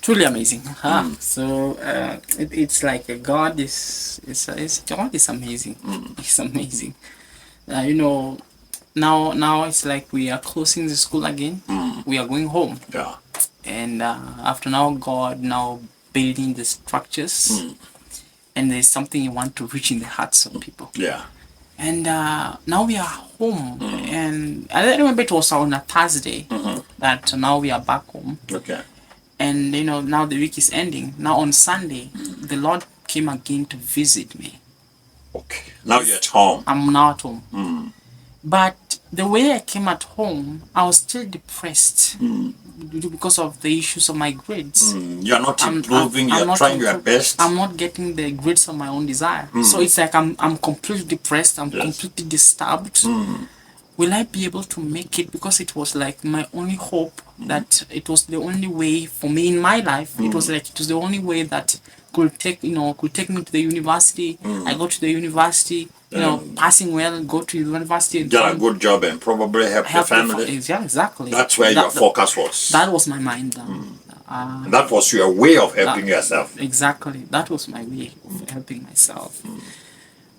Truly amazing. So it's like God is God is amazing. It's amazing. You know, now it's like we are closing the school again. We are going home, Yeah. and after now God now building the structures, and there's something you want to reach in the hearts of people. Yeah. And now we are home, and I remember it was on a Thursday that now we are back home. Okay. And now the week is ending. Now on Sunday, the Lord came again to visit me. Okay. Now you're at home. I'm now at home. But the way I came at home, I was still depressed because of the issues of my grades. You're not improving, you're not trying your best. I'm not getting the grades of my own desire. So it's like I'm completely depressed, I'm completely disturbed. Will I be able to make it? Because it was like my only hope, that it was the only way for me in my life. It was like it was the only way that could take me to the university. I go to the university, passing well, go to university and Get a good job and probably help your family. Yeah, exactly. That's where your focus was. That was my mind. That was your way of helping yourself. Exactly. That was my way of helping myself.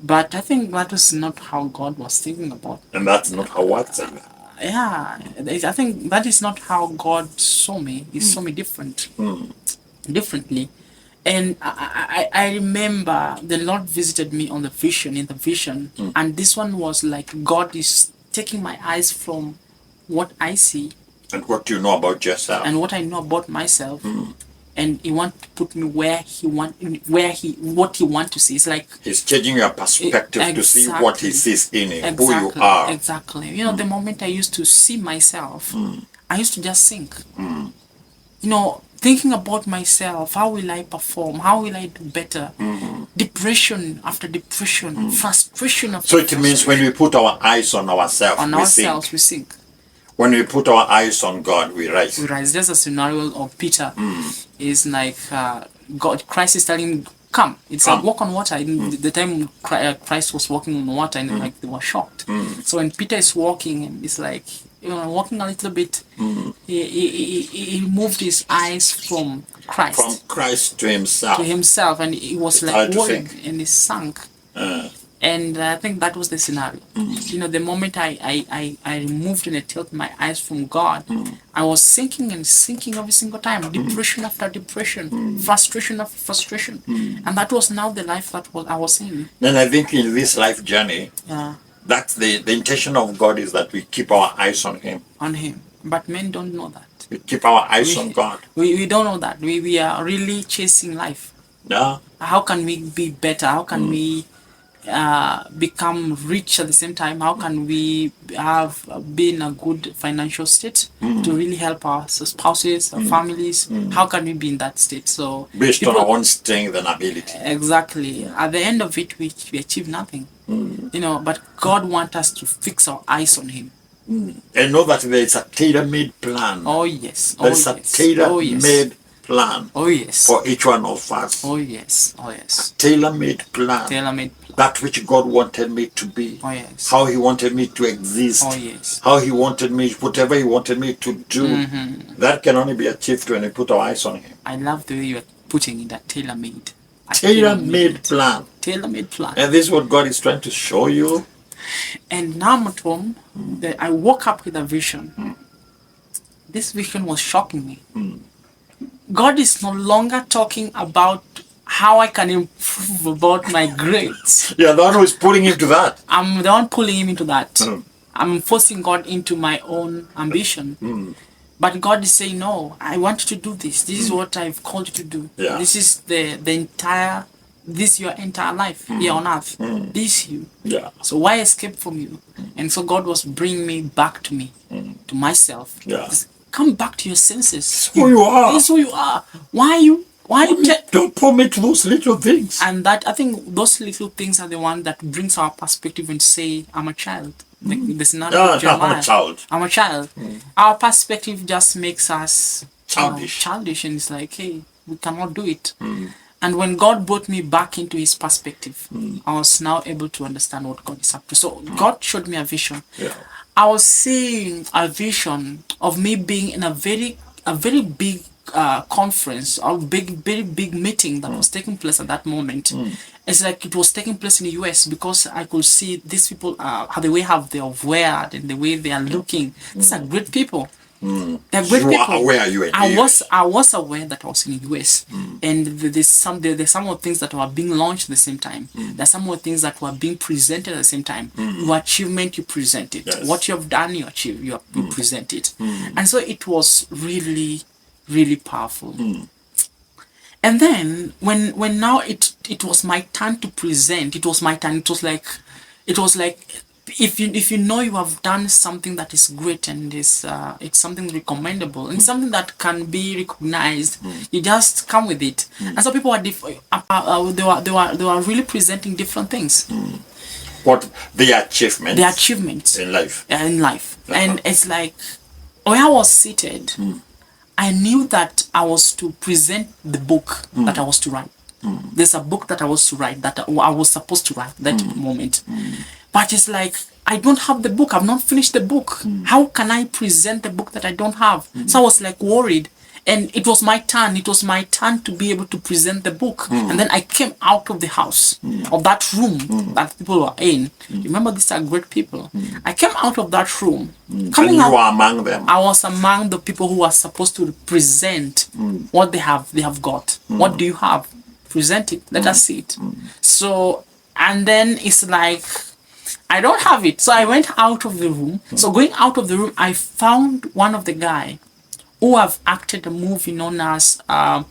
But I think that was not how God was thinking about. And that's not how what said. Yeah, I think that is not how God saw me. He saw me differently. And I remember the Lord visited me in the vision. And this one was like God is taking my eyes from what I see. And what you know about yourself. And what I know about myself. And he want to put me what he want to see. It's like he's changing your perspective to see what he sees in you, who you are. Exactly. The moment I used to see myself, I used to just sink. Thinking about myself, how will I perform? How will I do better? Depression after depression, frustration after frustration. So it means when we put our eyes on ourselves, we sink. When we put our eyes on God, we rise. There's a scenario of Peter. Is like Christ is telling him, come. It's like walk on water. In the time Christ was walking on water, and like they were shocked. So when Peter is walking, and it's like walking a little bit, he moved his eyes from Christ. From Christ to himself. And he was like worried, and he sank. And I think that was the scenario. The moment I removed and I tilted my eyes from God, I was sinking and sinking every single time. Depression after depression, frustration after frustration. And that was now the life that I was in. Then I think in this life journey, that's the intention of God is that we keep our eyes on Him. On Him. But men don't know that. We keep our eyes on God. We don't know that. We are really chasing life. Yeah. How can we be better? How can we become rich at the same time? How can we be in a good financial state to really help our spouses, our families? How can we be in that state? So based on our own strength and ability. Exactly. At the end of it, we achieve nothing. But God wants us to fix our eyes on Him. And know that there is a tailor-made plan. Oh yes. There is a tailor-made plan. Oh yes. For each one of us. Oh yes. Oh yes. A tailor-made plan. Tailor-made plan. That which God wanted me to be. Oh yes. How He wanted me to exist. Oh yes. How He wanted me, whatever He wanted me to do. That can only be achieved when we put our eyes on Him. I love the way you are putting in that tailor-made. Tailor-made plan. Tailor-made plan. And this is what God is trying to show you. And now I'm at home. I woke up with a vision. This vision was shocking me. God is no longer talking about how I can improve about my grades. Yeah, the one who is pulling him to that. I'm the one pulling him into that. I'm forcing God into my own ambition. But God is saying, no, I want you to do this. This is what I've called you to do. Yeah. This is your entire life here on earth. This you. Yeah. So why escape from you? And so God was bringing me back to me, to myself. Yeah. Come back to your senses. It's who you are. This is who you are. Why don't permit those little things. And that, I think those little things are the one that brings our perspective and say, I'm a child. There's not I'm a child. I'm a child. Our perspective just makes us childish. And it's like, hey, we cannot do it. And when God brought me back into His perspective, I was now able to understand what God is up to. So God showed me a vision. I was seeing a vision of me being in a very big conference or very big meeting that was taking place at that moment. It's like it was taking place in the US because I could see these people, how the way have they are wear and the way they are looking. These are great people. They're great You people. are aware you were in the US. I was aware that I was in the US, and there's some of the things that were being launched at the same time. There's some of the things that were being presented at the same time. Your achievement, you present it. Yes. What you have done, you achieve. You present it, and so it was really, really powerful. And then when now it was my turn to present, it was my turn. It was like if you know you have done something that is great and is it's something recommendable and something that can be recognized, you just come with it. And so people they were really presenting different things. What the achievements? The achievements in life. In life, and it's like when I was seated. I knew that I was to present the book that I was to write. There's a book that I was to write that I was supposed to write that moment. But it's like, I don't have the book. I've not finished the book. How can I present the book that I don't have? So I was like worried. And it was my turn. It was my turn to be able to present the book. And then I came out of the house, of that room that people were in. Remember, these are great people. I came out of that room. And you were among them. I was among the people who are supposed to present what they have got. What do you have? Present it. Let us see it. So, and then it's like, I don't have it. So I went out of the room. So going out of the room, I found one of the guy who have acted a movie known as A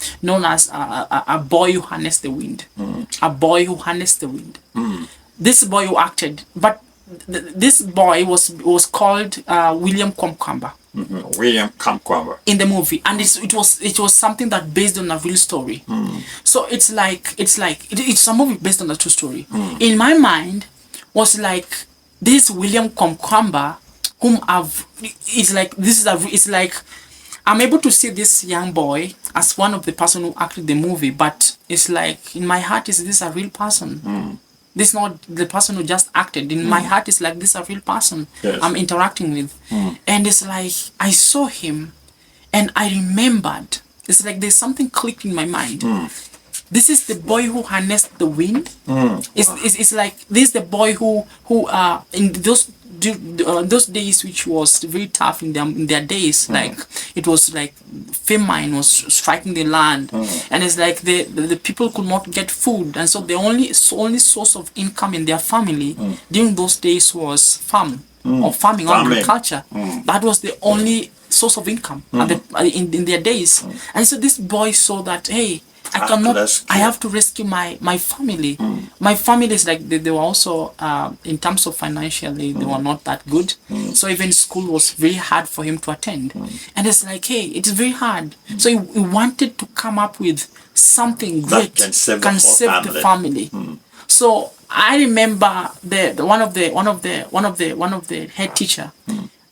Boy Who Harnessed the Wind. A Boy Who Harnessed the Wind. This boy who acted, but this boy was called William Comcamba. William Comcamba. In the movie, and it was something that based on a real story. So it's a movie based on a true story. In my mind, was like this William Comcamba, whom it's like I'm able to see this young boy as one of the person who acted the movie, but it's like in my heart is this a real person. This is not the person who just acted. In my heart it's like this is a real person I'm interacting with. And it's like I saw him and I remembered. It's like there's something clicked in my mind. This is the boy who harnessed the wind. It's like this is the boy who in those days, which was very tough in their days, like it was like famine was striking the land, and it's like the people could not get food, and so the only source of income in their family during those days was farming or agriculture. That was the only source of income in their days. And so this boy saw that, hey, I have to rescue my family. My family is like they were also in terms of financially they were not that good. So even school was very hard for him to attend. And it's like, hey, it's very hard. So he wanted to come up with something great that can save the family. So I remember one of the head teacher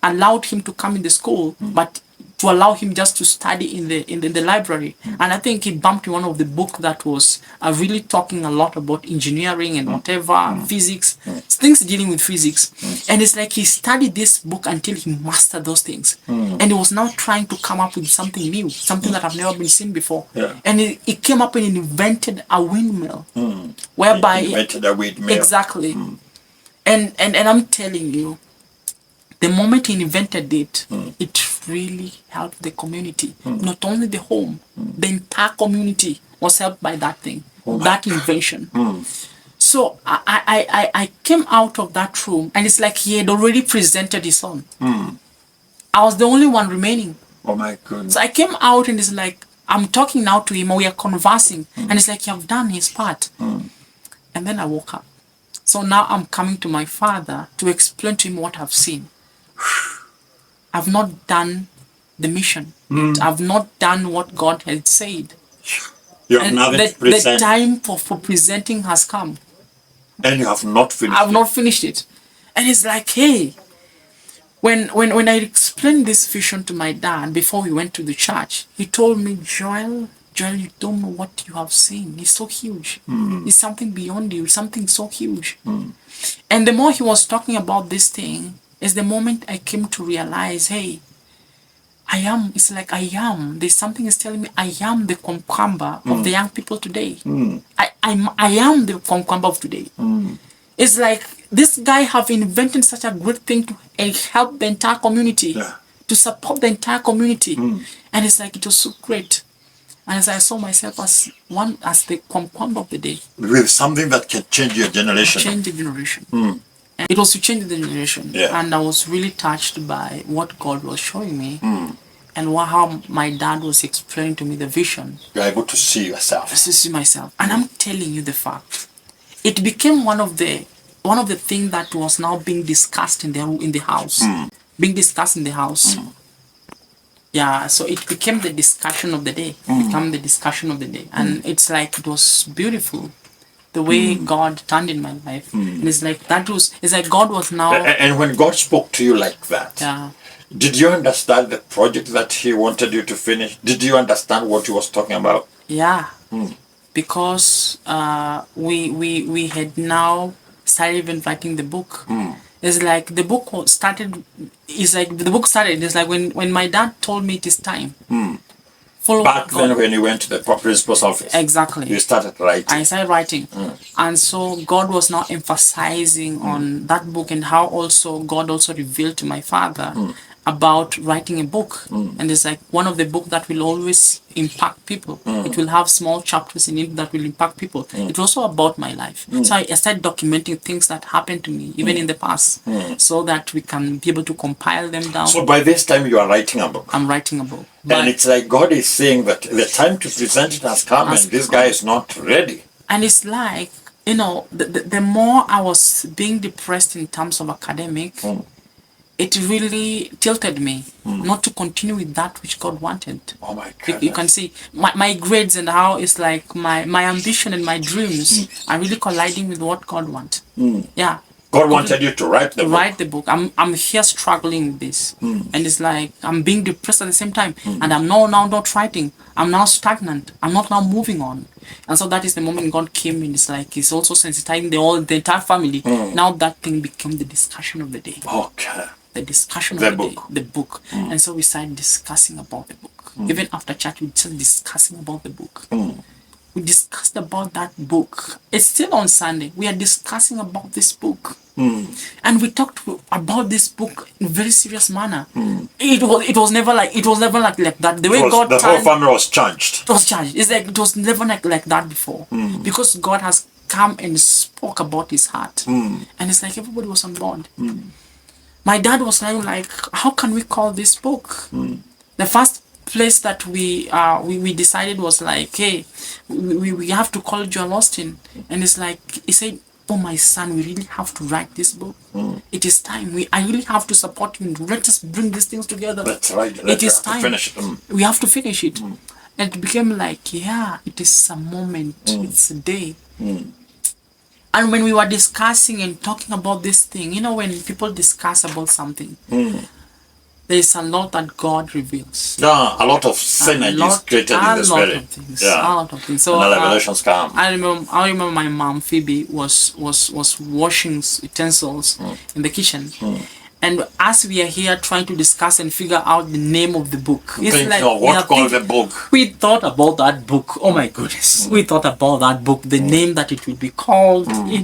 allowed him to come in the school, but to allow him just to study in the library. And I think he bumped one of the book that was really talking a lot about engineering and whatever, physics, things dealing with physics. And it's like he studied this book until he mastered those things. And he was now trying to come up with something new, something that have never been seen before. And he came up and invented a windmill. Whereby he invented a windmill. Exactly. And I'm telling you, the moment he invented it, it really helped the community. Not only the home, the entire community was helped by that thing, that invention. So I came out of that room, and it's like he had already presented his own. I was the only one remaining. Oh my goodness. So I came out, and it's like, I'm talking now to him, and we are conversing, and it's like, you have done his part. And then I woke up. So now I'm coming to my father to explain to him what I've seen. I've not done the mission. I've not done what God had said. You have nothing to present. The time for presenting has come. And you have not finished I've not finished it. And it's like, hey, when I explained this vision to my dad before we went to the church, he told me, Joel, you don't know what you have seen. It's so huge. It's something beyond you. Something so huge. And the more he was talking about this thing, is the moment I came to realize, hey, I am, it's like I am. There's something is telling me I am the cucumber of the young people today. I am the cucumber of today. It's like this guy have invented such a great thing to help the entire community, to support the entire community. And it's like it was so great. And as I saw myself as the cucumber of the day. With something that can change your generation. Change the generation. And it was to change the generation. Yeah. And I was really touched by what God was showing me. And how my dad was explaining to me the vision. You're able to see yourself. To see myself. And I'm telling you the fact. It became one of the things that was now being discussed in the house. Being discussed in the house. Yeah, so it became the discussion of the day. Became the discussion of the day. And it's like it was beautiful. The way God turned in my life. And it's like God was now. And when God spoke to you like that, yeah. Did you understand the project that He wanted you to finish? Did you understand what He was talking about? Yeah. Because we had now started even writing the book. It's like the book started. It's like the book started. It's like when my dad told me it is time. Back then, when you went to the principal's office, exactly, you started writing. I started writing, and so God was now emphasizing on that book and how also God also revealed to my father about writing a book. And it's like one of the books that will always impact people. It will have small chapters in it that will impact people. It's also about my life. So I started documenting things that happened to me, even in the past, so that we can be able to compile them down. So by this time you are writing a book. I'm writing a book. And it's like God is saying that the time to present it has come and this guy is not ready. And it's like, the more I was being depressed in terms of academic, it really tilted me not to continue with that which God wanted. Oh my God! You can see my grades and how it's like my ambition and my dreams are really colliding with what God wants. Yeah. God wanted you to write the book. Write the book. I'm here struggling with this. And it's like I'm being depressed at the same time. And I'm now not writing. I'm now stagnant. I'm not now moving on. And so that is the moment God came in. It's like He's also sensitizing the entire family. Now that thing became the discussion of the day. Okay. The discussion of the day. The book. And so we started discussing about the book. Even after church, we just discussing about the book. We discussed about that book. It's still on Sunday. We are discussing about this book. And we talked about this book in a very serious manner. It was never like that. The way the whole family was changed. It was changed. It's like it was never like that before. Because God has come and spoke about His heart. And it's like everybody was on board. My dad was like, how can we call this book? The first place that we decided was like, hey, we have to call Joel Austeene. And it's like, he said, oh my son, we really have to write this book. It is time. I really have to support you. Let us bring these things together. That's right. It is time. Finish it. We have to finish it. And it became like, yeah, it is a moment. It's a day. And when we were discussing and talking about this thing, when people discuss about something, there is a lot that God reveals. Yeah, a lot of synergies created in the spirit. A lot of things. So and the revelations come. I remember my mom Phoebe was washing utensils in the kitchen. And as we are here trying to discuss and figure out the name of the book, it's like what called the book. We thought about that book. Oh my goodness, we thought about that book, the name that it would be called. We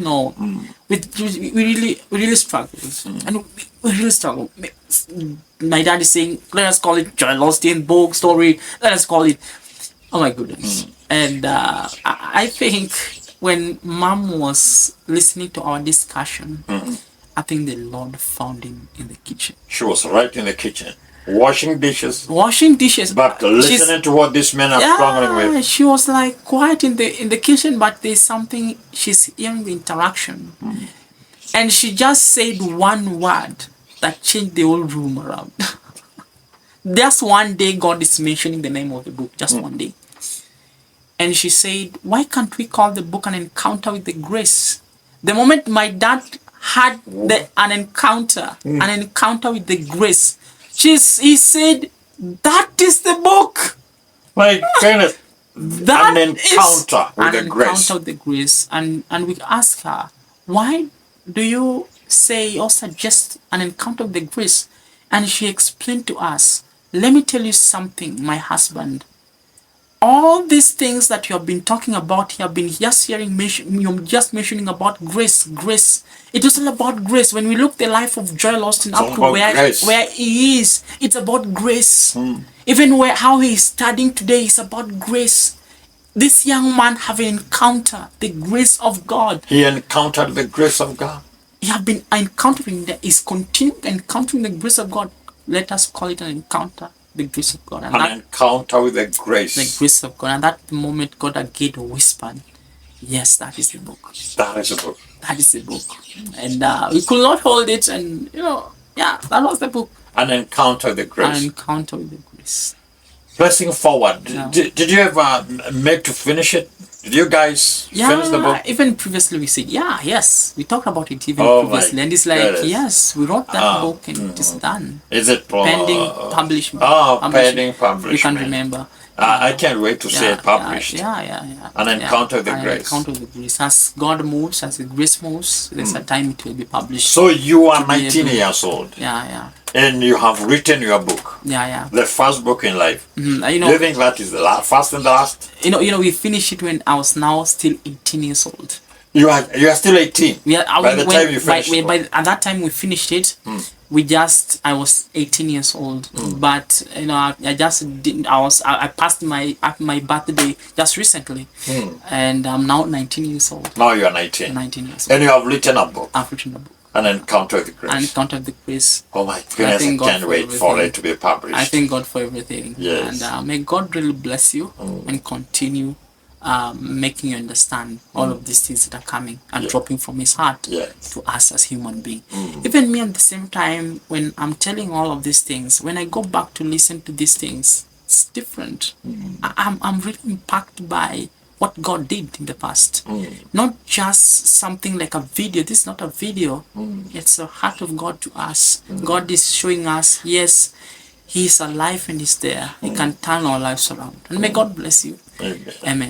really struggled, and we really struggled. My dad is saying, "Let us call it Joel Austeene book story. Let us call it." Oh my goodness! And I think when Mom was listening to our discussion. I think the Lord found him in the kitchen. She was right in the kitchen, washing dishes. But listening to what these men are struggling with. She was like quiet in the kitchen, but there's something, she's hearing the interaction. And she just said one word that changed the whole room around. Just one day, God is mentioning the name of the book, just one day. And she said, why can't we call the book An Encounter with the Grace? The moment my dad had an encounter with the grace, he said, that is the book. My goodness. An encounter with the grace. And we asked her, why do you say or suggest an encounter with the grace? And she explained to us Let me tell you something, my husband. All these things that you have been talking about, you have been just hearing, you're just mentioning about grace, grace. It is all about grace. When we look the life of Joel Austeene up to where he is, it's about grace. Even how he is studying today is about grace. This young man have encountered the grace of God. He encountered the grace of God. He have been encountering is continuing encountering the grace of God. Let us call it an encounter, the grace of God. And an encounter with the grace. The grace of God. And that moment God again whispered, yes, that is the book. That is the book. That is the book. And we could not hold it, and yeah, that was the book. An encounter with the grace. An encounter with the grace. Pressing forward, did you ever make to finish it? Did you guys finish the book? Even previously we said, yes, we talked about it even previously, and it's like, yes, we wrote that book and it is done. Is it pending publishment? Pending publishment. You can remember. I can't wait to see it published. An encounter with the grace. An encounter with the grace. As God moves, as the grace moves, there's a time it will be published. So you are 19 years old. Yeah. And you have written your book. Yeah. The first book in life. Do you think that is the first and the last? We finished it when I was now still 18 years old. You are still 18. By the time you finished it. At that time we finished it. I was 18 years old, but I just didn't. I passed my birthday just recently, and I'm now 19 years old. Now you are 19. 19 years old. And you have written a book. I've written a book. An encounter with the grace. An encounter with the grace. Oh my goodness! I can't wait for it to be published. I thank God for everything. Yes. And may God really bless you and continue making you understand all of these things that are coming and dropping from His heart to us as human beings. Even me at the same time, when I'm telling all of these things, when I go back to listen to these things, it's different. I'm really impacted by what God did in the past. Not just something like a video. This is not a video. It's the heart of God to us. God is showing us, yes, He is alive and He's there. He can turn our lives around. And may God bless you. Amen. Amen.